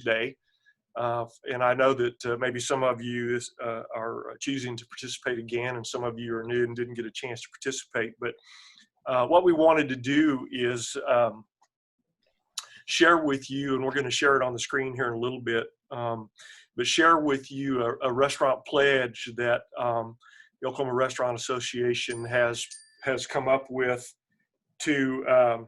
Day. And I know that maybe some of you are choosing to participate again, and some of you are new and didn't get a chance to participate. But what we wanted to do is share with you, and we're going to share it on the screen here in a little bit, but share with you a restaurant pledge that the Oklahoma Restaurant Association has come up with to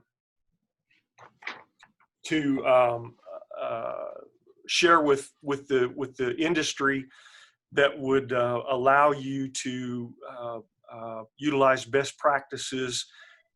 share with the industry that would allow you to utilize best practices.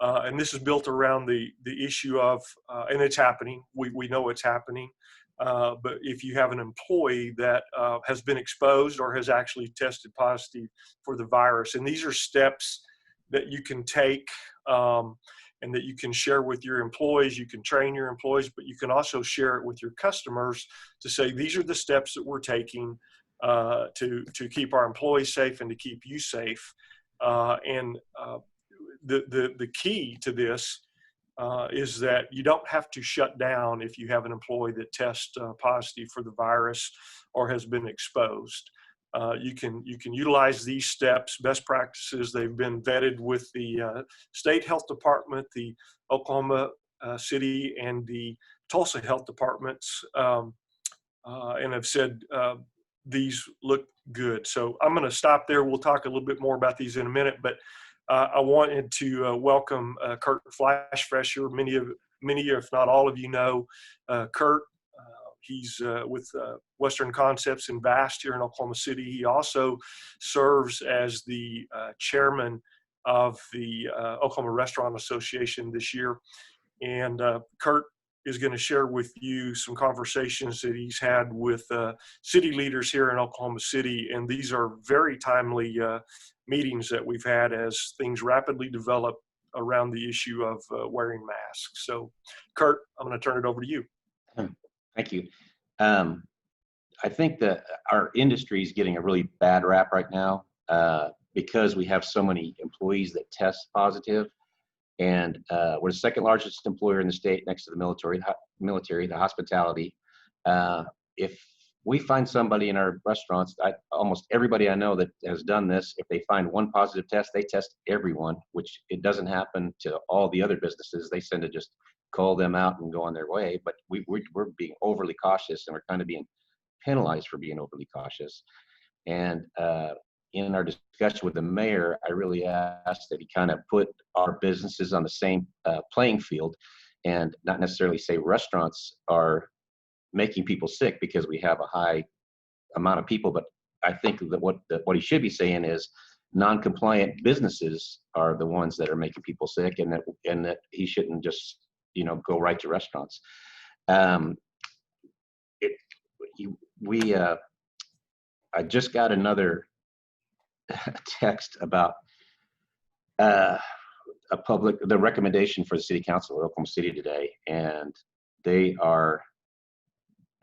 And this is built around the issue of, and it's happening, we know it's happening, but if you have an employee that has been exposed or has actually tested positive for the virus, and these are steps that you can take and that you can share with your employees. You can train your employees, but you can also share it with your customers to say, these are the steps that we're taking to keep our employees safe and to keep you safe. The key to this is that you don't have to shut down if you have an employee that tests positive for the virus or has been exposed. You can utilize these steps, best practices. They've been vetted with the state health department, the Oklahoma City and the Tulsa health departments, and have said these look good. So I'm going to stop there. We'll talk a little bit more about these in a minute, but I wanted to welcome Kurt Flashfresher. Many, if not all of you know Kurt. He's with Western Concepts and Vast here in Oklahoma City. He also serves as the chairman of the Oklahoma Restaurant Association this year. And Kurt is going to share with you some conversations that he's had with city leaders here in Oklahoma City. And these are very timely meetings that we've had as things rapidly develop around the issue of wearing masks. So, Kurt, I'm going to turn it over to you. Thank you. I think that our industry is getting a really bad rap right now because we have so many employees that test positive, and we're the second largest employer in the state next to the military, the hospitality. If we find somebody in our restaurants, almost everybody I know that has done this, if they find one positive test, they test everyone, which it doesn't happen to all the other businesses. They tend to just call them out and go on their way. But we're being overly cautious, and we're kind of being penalized for being overly cautious. And in our discussion with the mayor, I really asked that he kind of put our businesses on the same playing field, and not necessarily say restaurants are making people sick because we have a high amount of people. But I think that what he should be saying is non-compliant businesses are the ones that are making people sick, and that he shouldn't just go right to restaurants. I just got another text about the recommendation for the city council of Oklahoma City today, and they are,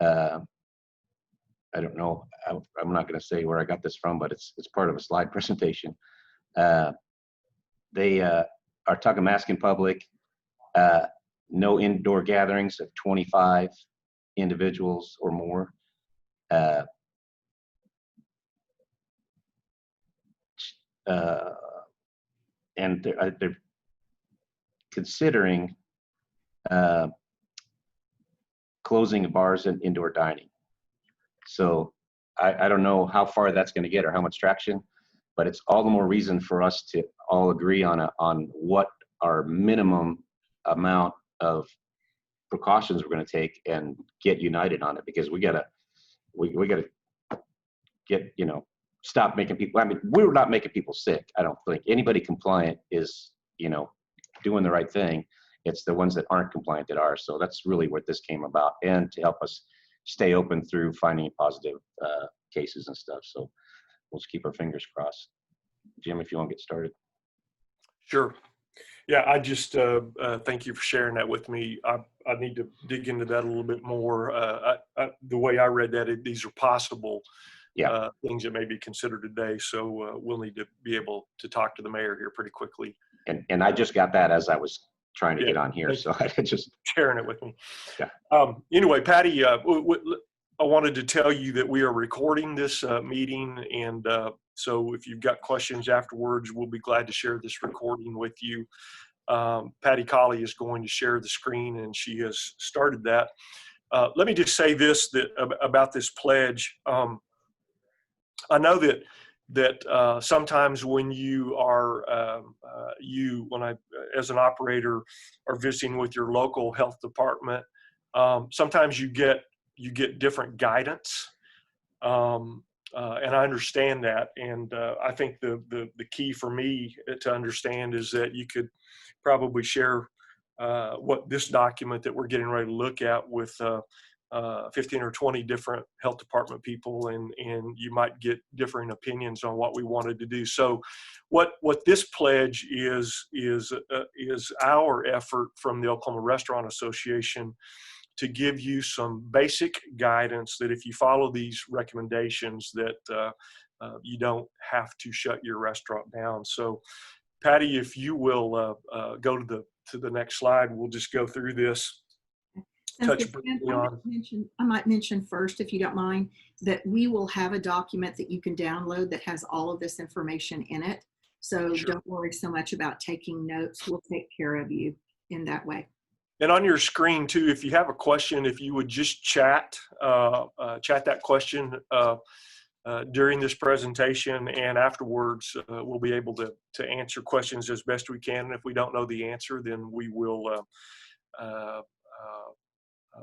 I don't know, I'm not going to say where I got this from, but it's part of a slide presentation. They are talking mask in public, no indoor gatherings of 25 individuals or more. And they're considering closing bars and indoor dining. So I don't know how far that's going to get or how much traction, but it's all the more reason for us to all agree on what our minimum amount of precautions we're going to take and get united on it, because we gotta get, stop making people, I mean, we're not making people sick. I don't think anybody compliant is, doing the right thing. It's the ones that aren't compliant that are. So that's really what this came about, and to help us stay open through finding positive cases and stuff. So we'll just keep our fingers crossed. Jim, if you want to get started. Sure. Yeah, I just thank you for sharing that with me. I need to dig into that a little bit more. The way I read that, these are possible things that may be considered today. So we'll need to be able to talk to the mayor here pretty quickly. And I just got that as I was trying to Yeah, get on here. thank you So I just, sharing it with me. yeah. Anyway, Patty, I wanted to tell you that we are recording this meeting, and so if you've got questions afterwards, we'll be glad to share this recording with you. Patty Colley is going to share the screen, and she has started that. Let me just say this about this pledge. I know that sometimes when you are as an operator are visiting with your local health department, sometimes you get different guidance, and I understand that. And I think the key for me to understand is that you could probably share what this document that we're getting ready to look at with 15 or 20 different health department people, and you might get differing opinions on what we wanted to do. So what this pledge is our effort from the Oklahoma Restaurant Association to give you some basic guidance that if you follow these recommendations that you don't have to shut your restaurant down. So Patty, if you will go to the next slide, we'll just go through this. Touch briefly on. I might mention first, if you don't mind, that we will have a document that you can download that has all of this information in it. So Sure. Don't worry so much about taking notes. We'll take care of you in that way. And on your screen too, if you have a question, if you would just chat that question during this presentation, and afterwards we'll be able to answer questions as best we can. And if we don't know the answer, then we will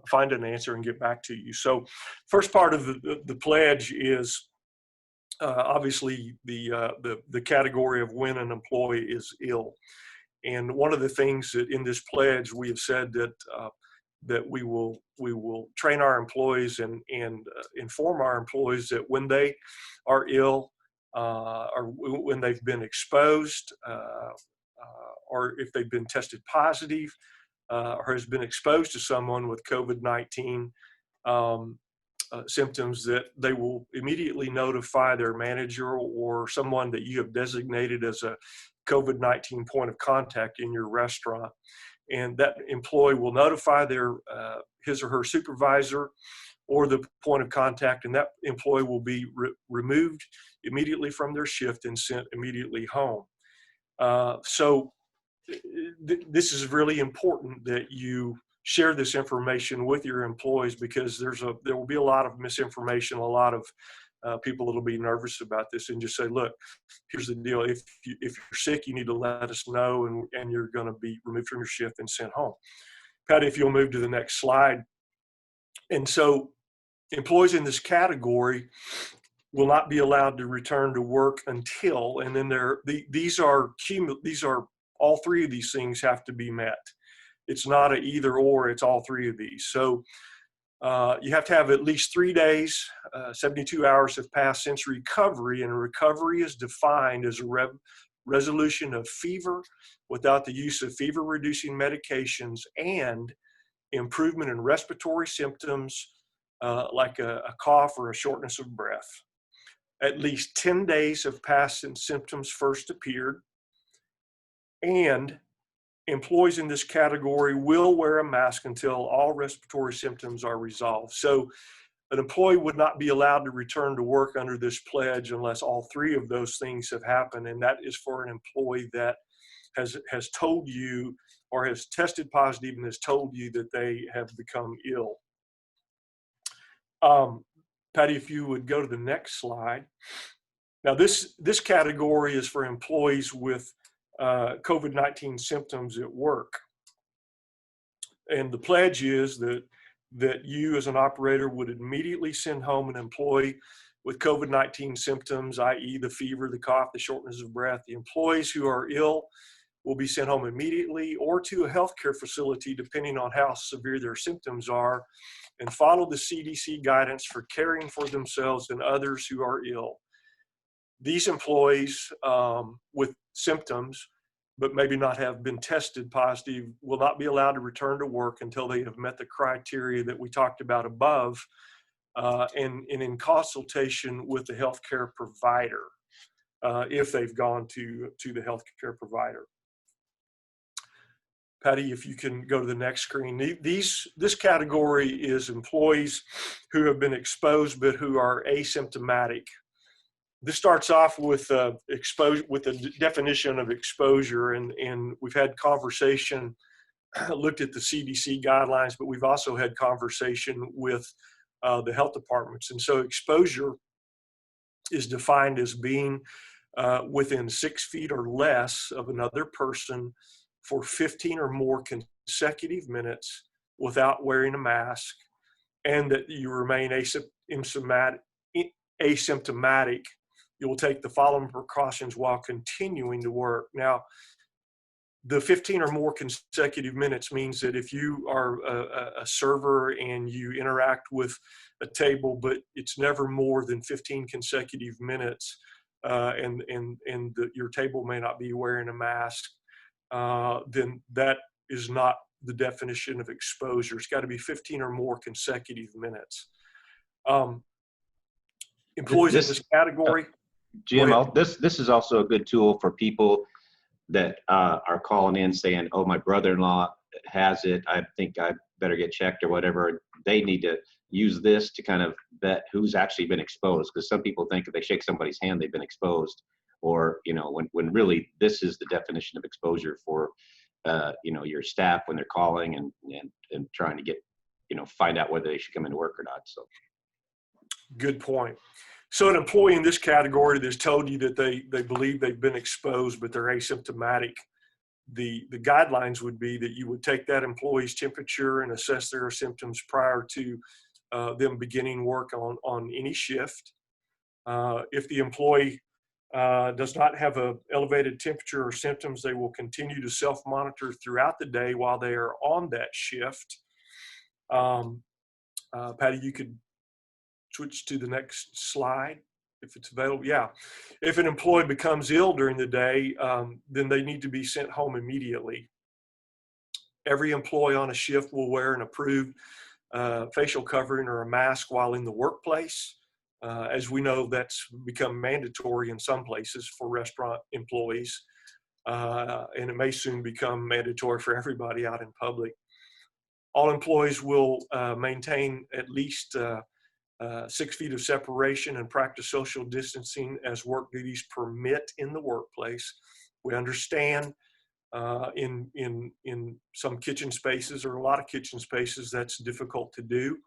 find an answer and get back to you. So first part of the pledge is obviously the category of when an employee is ill. And one of the things that in this pledge we have said that we will train our employees and inform our employees that when they are ill or when they've been exposed or if they've been tested positive or has been exposed to someone with COVID-19 symptoms, that they will immediately notify their manager or someone that you have designated as a COVID-19 point of contact in your restaurant. And that employee will notify his or her supervisor or the point of contact, and that employee will be removed immediately from their shift and sent immediately home. So this is really important that you share this information with your employees, because there will be a lot of misinformation, a lot of people that'll be nervous about this, and just say, look, here's the deal. If you're sick, you need to let us know, and you're going to be removed from your shift and sent home. Patty, if you'll move to the next slide. And so employees in this category will not be allowed to return to work until, and then these are all three of these things have to be met. It's not an either or, it's all three of these. So you have to have at least 3 days, 72 hours have passed since recovery, and recovery is defined as a resolution of fever without the use of fever-reducing medications and improvement in respiratory symptoms like a cough or a shortness of breath. At least 10 days have passed since symptoms first appeared, and employees in this category will wear a mask until all respiratory symptoms are resolved. So an employee would not be allowed to return to work under this pledge unless all three of those things have happened. And that is for an employee that has told you or has tested positive and has told you that they have become ill. Patty, if you would go to the next slide. Now this category is for employees with COVID-19 symptoms at work. And the pledge is that you as an operator would immediately send home an employee with COVID-19 symptoms, i.e. the fever, the cough, the shortness of breath. The employees who are ill will be sent home immediately or to a healthcare facility, depending on how severe their symptoms are, and follow the CDC guidance for caring for themselves and others who are ill. These employees with symptoms, but maybe not have been tested positive, will not be allowed to return to work until they have met the criteria that we talked about above, and in consultation with the healthcare provider, if they've gone to the healthcare provider. Patty, if you can go to the next screen. This category is employees who have been exposed but who are asymptomatic. This starts off with exposure, with the definition of exposure, and we've had conversation, looked at the CDC guidelines, but we've also had conversation with the health departments. And so exposure is defined as being within 6 feet or less of another person for 15 or more consecutive minutes without wearing a mask, and that you remain asymptomatic. You will take the following precautions while continuing to work. Now, the 15 or more consecutive minutes means that if you are a server and you interact with a table, but it's never more than 15 consecutive minutes, and your table may not be wearing a mask, then that is not the definition of exposure. It's got to be 15 or more consecutive minutes. Employees in this category. Jim, this is also a good tool for people that are calling in saying, oh, my brother-in-law has it, I think I better get checked or whatever. They need to use this to kind of vet who's actually been exposed, because some people think if they shake somebody's hand, they've been exposed, or, you know, when really this is the definition of exposure for, you know, your staff when they're calling and trying to get, you know, find out whether they should come into work or not. So. Good point. So an employee in this category that's told you that they believe they've been exposed, but they're asymptomatic, the guidelines would be that you would take that employee's temperature and assess their symptoms prior to them beginning work on any shift. If the employee does not have an elevated temperature or symptoms, they will continue to self-monitor throughout the day while they are on that shift. Patty, you could switch to the next slide if it's available. Yeah. If an employee becomes ill during the day, then they need to be sent home immediately. Every employee on a shift will wear an approved facial covering or a mask while in the workplace. As we know, that's become mandatory in some places for restaurant employees, and it may soon become mandatory for everybody out in public. All employees will maintain at least 6 feet of separation and practice social distancing as work duties permit in the workplace. We understand in some kitchen spaces, or a lot of kitchen spaces, that's difficult to do,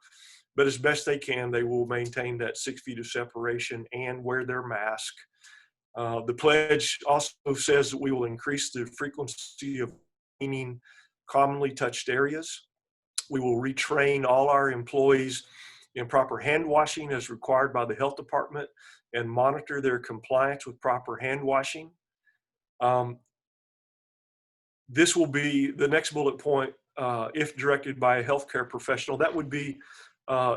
but as best they can, they will maintain that 6 feet of separation and wear their mask. The pledge also says that we will increase the frequency of cleaning commonly touched areas. We will retrain all our employees in proper hand washing as required by the health department and monitor their compliance with proper hand washing. This will be the next bullet point, if directed by a healthcare professional. That would be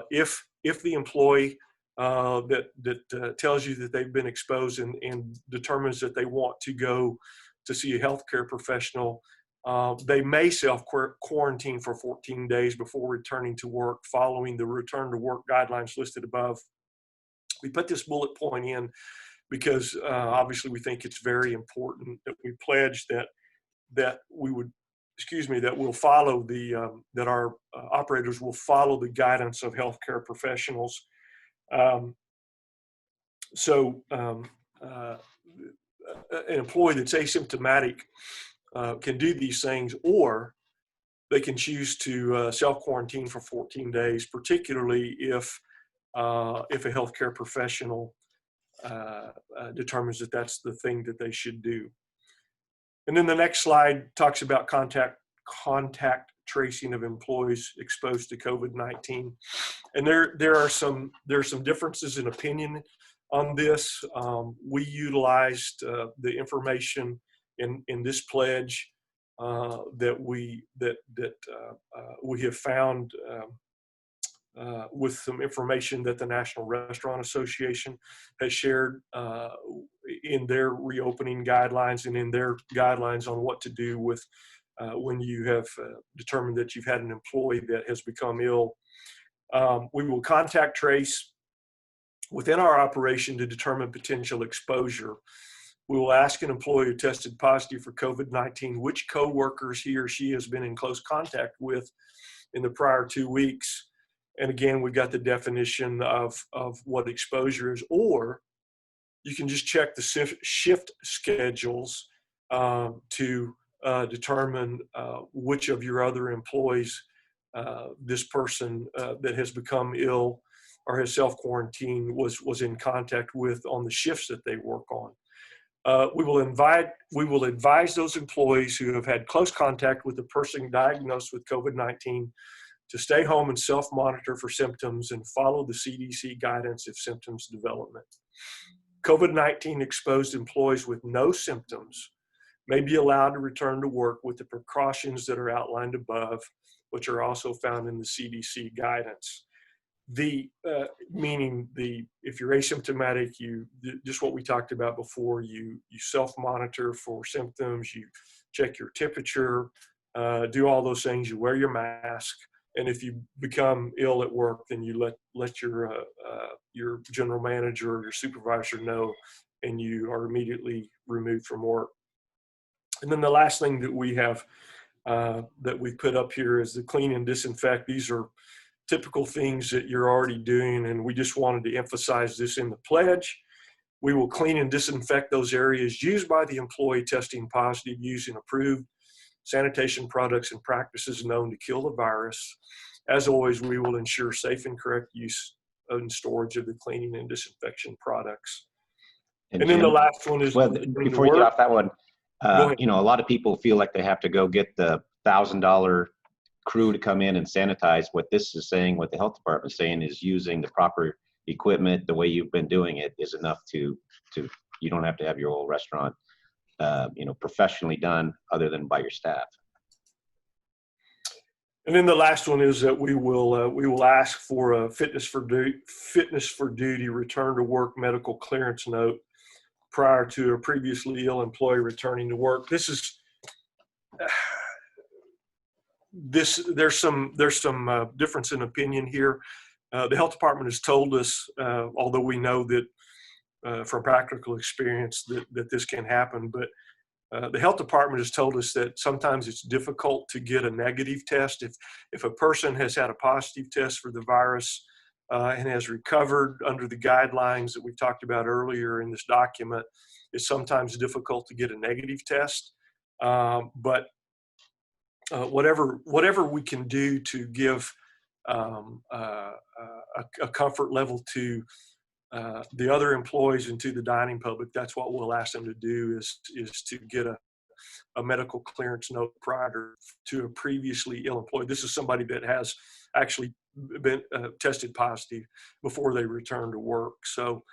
if the employee that tells you that they've been exposed and determines that they want to go to see a healthcare professional, they may self-quarantine for 14 days before returning to work following the return to work guidelines listed above. We put this bullet point in because obviously we think it's very important that we pledge that we'll follow that our operators will follow the guidance of healthcare professionals. An employee that's asymptomatic can do these things, or they can choose to self-quarantine for 14 days, particularly if a healthcare professional determines that that's the thing that they should do. And then the next slide talks about contact tracing of employees exposed to COVID-19. And there are some differences in opinion on this. We utilized the information in this pledge that we have found with some information that the National Restaurant Association has shared in their reopening guidelines and in their guidelines on what to do with when you have determined that you've had an employee that has become ill. We will contact trace within our operation to determine potential exposure. We will ask an employee who tested positive for COVID-19 which coworkers he or she has been in close contact with in the prior 2 weeks. And again, we got the definition of what exposure is, or you can just check the shift schedules to determine which of your other employees this person that has become ill or has self-quarantined was in contact with on the shifts that they work on. We will advise those employees who have had close contact with the person diagnosed with COVID-19 to stay home and self-monitor for symptoms and follow the CDC guidance if symptoms development. COVID-19 exposed employees with no symptoms may be allowed to return to work with the precautions that are outlined above, which are also found in the CDC guidance. Meaning if you're asymptomatic, just what we talked about before, you self-monitor for symptoms, you check your temperature, do all those things, you wear your mask, and if you become ill at work, then you let your general manager or your supervisor know, and you are immediately removed from work. And then the last thing that we have that we've put up here is the clean and disinfect. These are typical things that you're already doing, and we just wanted to emphasize this in the pledge. We will clean and disinfect those areas used by the employee testing positive using approved sanitation products and practices known to kill the virus. As always, we will ensure safe and correct use and storage of the cleaning and disinfection products. And then Jim, the last one is, well, before you get off that one, a lot of people feel like they have to go get the $1,000 crew to come in and sanitize. What this is saying, what the health department is saying, is using the proper equipment the way you've been doing it is enough to you don't have to have your whole restaurant professionally done other than by your staff. And then the last one is that we will ask for a fitness for duty return to work medical clearance note prior to a previously ill employee returning to work. There's some difference in opinion here. The health department has told us, although we know that from practical experience that this can happen, but the health department has told us that sometimes it's difficult to get a negative test. If a person has had a positive test for the virus and has recovered under the guidelines that we talked about earlier in this document, it's sometimes difficult to get a negative test. But whatever we can do to give a comfort level to the other employees and to the dining public, that's what we'll ask them to do is to get a medical clearance note prior to a previously ill employee. This is somebody that has actually been tested positive before they return to work. So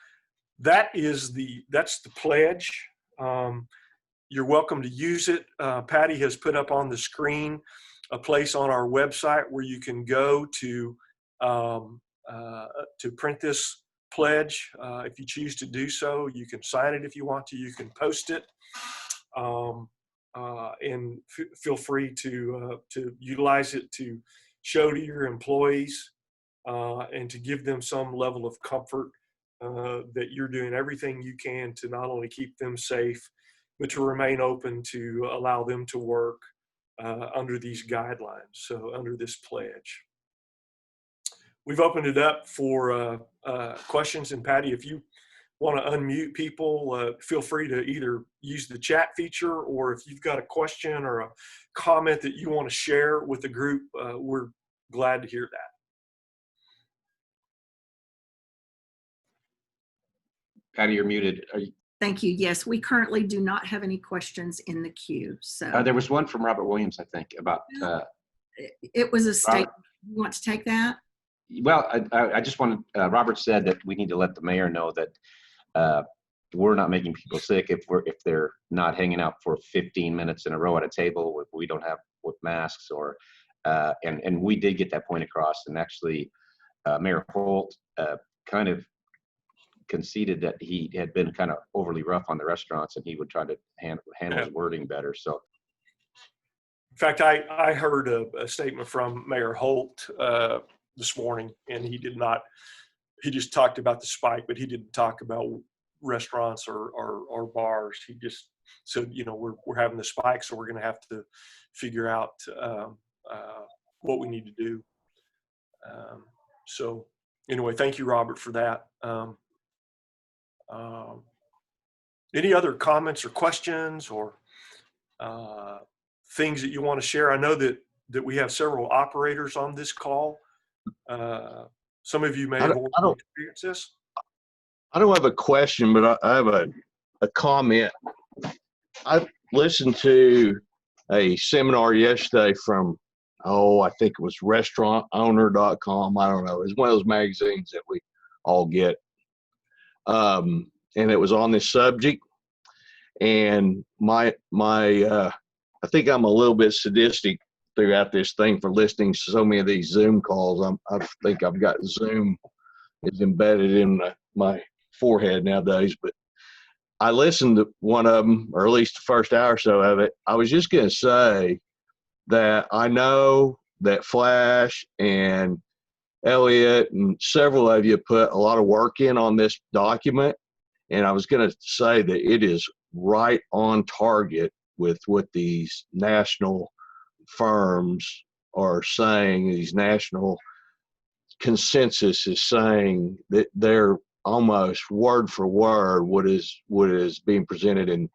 that's the pledge. You're welcome to use it. Patty has put up on the screen a place on our website where you can go to print this pledge. If you choose to do so, you can sign it if you want to. You can post it, and feel free to utilize it to show to your employees and to give them some level of comfort that you're doing everything you can to not only keep them safe, but to remain open to allow them to work under these guidelines, so under this pledge. We've opened it up for questions, and Patty, if you want to unmute people, feel free to either use the chat feature, or if you've got a question or a comment that you want to share with the group, we're glad to hear that. Patty, you're muted. Thank you. Yes, we currently do not have any questions in the queue. So there was one from Robert Williams, I think, about. It was a statement. You want to take that? Well, I just wanted, Robert said that we need to let the mayor know that we're not making people sick if they're not hanging out for 15 minutes in a row at a table if we don't have with masks or, and we did get that point across. And actually, Mayor Holt kind of conceded that he had been kind of overly rough on the restaurants and he would try to handle his wording better. So. In fact, I heard a statement from Mayor Holt this morning, and he just talked about the spike, but he didn't talk about restaurants or bars. He just said, we're having the spike, so we're going to have to figure out what we need to do. So anyway, thank you, Robert, for that. Any other comments or questions or things that you want to share? I know that we have several operators on this call. Some of you may have already experienced this. I don't have a question, but I have a comment. I listened to a seminar yesterday from, I think it was restaurantowner.com. I don't know. It's one of those magazines that we all get. And it was on this subject. And I think I'm a little bit sadistic throughout this thing for listening to so many of these Zoom calls. I think I've got Zoom is embedded in my forehead nowadays, but I listened to one of them, or at least the first hour or so of it. I was just going to say that I know that Flash and Elliot and several of you put a lot of work in on this document, and I was going to say that it is right on target with what these national firms are saying. These national consensus is saying that they're almost word for word what is being presented in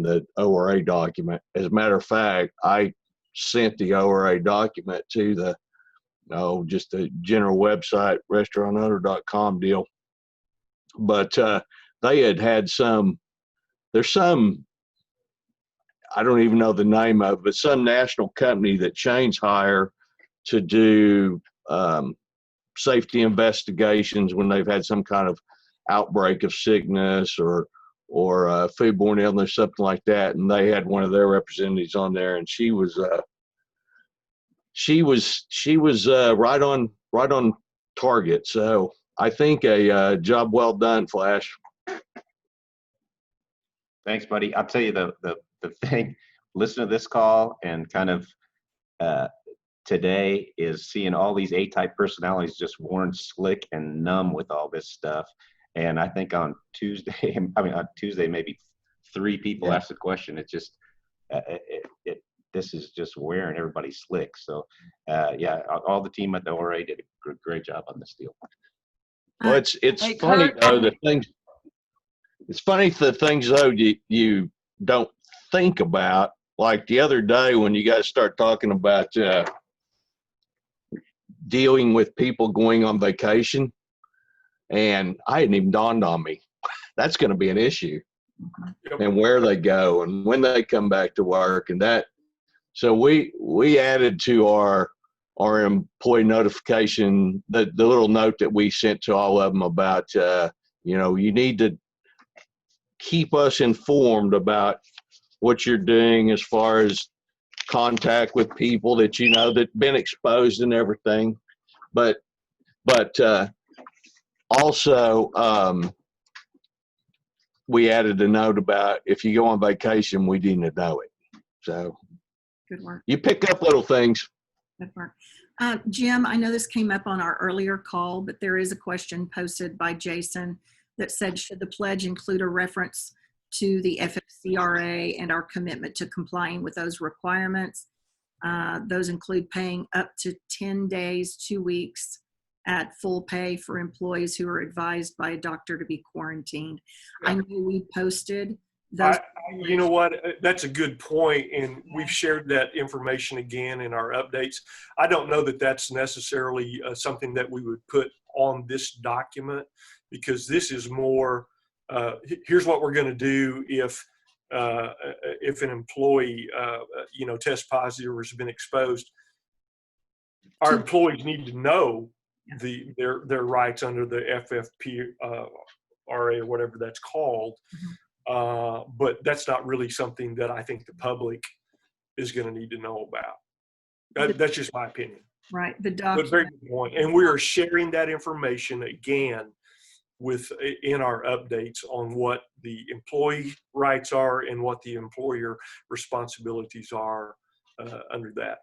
the ORA document. As a matter of fact, I sent the ORA document to just the general website, restaurantowner.com deal. But they had there's some, I don't even know the name of it, but some national company that chains hire to do safety investigations when they've had some kind of outbreak of sickness or foodborne illness, something like that. And they had one of their representatives on there, and she was right on target. So I think a job well done, Flash. Thanks, buddy. I'll tell you the thing, listen to this call and kind of today is seeing all these A-type personalities just worn slick and numb with all this stuff. And I think on Tuesday, maybe 3 people asked the question. It just, this is just wearing everybody slick. So all the team at the ORA did a great job on this deal. Well, it's funny though, the things though you don't think about, like the other day when you guys start talking about dealing with people going on vacation, and I hadn't even dawned on me that's going to be an issue. Yep. And where they go and when they come back to work, and that. So we added to our employee notification the little note that we sent to all of them about you need to keep us informed about what you're doing as far as contact with people that that been exposed and everything, but also we added a note about if you go on vacation, we need to know it. So good work. You pick up little things. Good work. Jim, I know this came up on our earlier call, but there is a question posted by Jason that said, should the pledge include a reference to the FFCRA and our commitment to complying with those requirements? Those include paying up to 10 days, 2 weeks at full pay for employees who are advised by a doctor to be quarantined. Yeah. I know we posted those. You know what? That's a good point, and we've shared that information again in our updates. I don't know that that's necessarily something that we would put on this document, because this is more, here's what we're going to do if an employee, tests positive or has been exposed. Our employees need to know their rights under the FFPRA or whatever that's called. Mm-hmm. But that's not really something that I think the public is going to need to know about. That's just my opinion. Right. The document. But very good point. And we are sharing that information again in our updates on what the employee rights are and what the employer responsibilities are under that.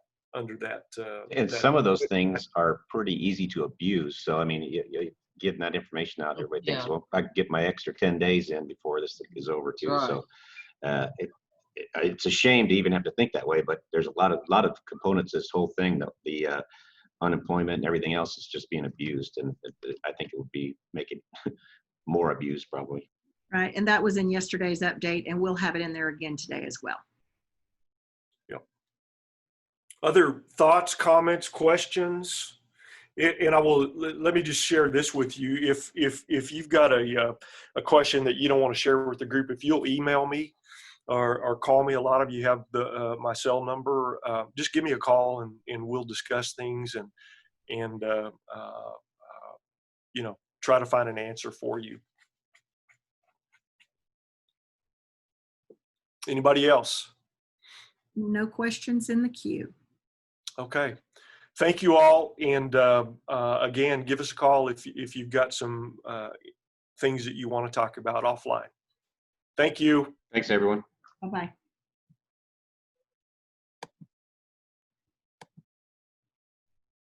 And some of those things are pretty easy to abuse. So, I mean, getting that information out. Everybody thinks, Yeah. well, I can get my extra 10 days in before this is over too. Right. So it's a shame to even have to think that way, but there's a lot of components to this whole thing. The unemployment and everything else is just being abused, and I think it would be making more abused probably. Right, and that was in yesterday's update, and we'll have it in there again today as well. Yep. Other thoughts, comments, questions? And I will, let me just share this with you. If you've got a question that you don't want to share with the group, if you'll email me or call me, a lot of you have my cell number. Just give me a call and we'll discuss things and you know, try to find an answer for you. Anybody else? No questions in the queue. Okay. Thank you all. And again, give us a call if you've got some things that you want to talk about offline. Thank you. Thanks, everyone. Bye-bye.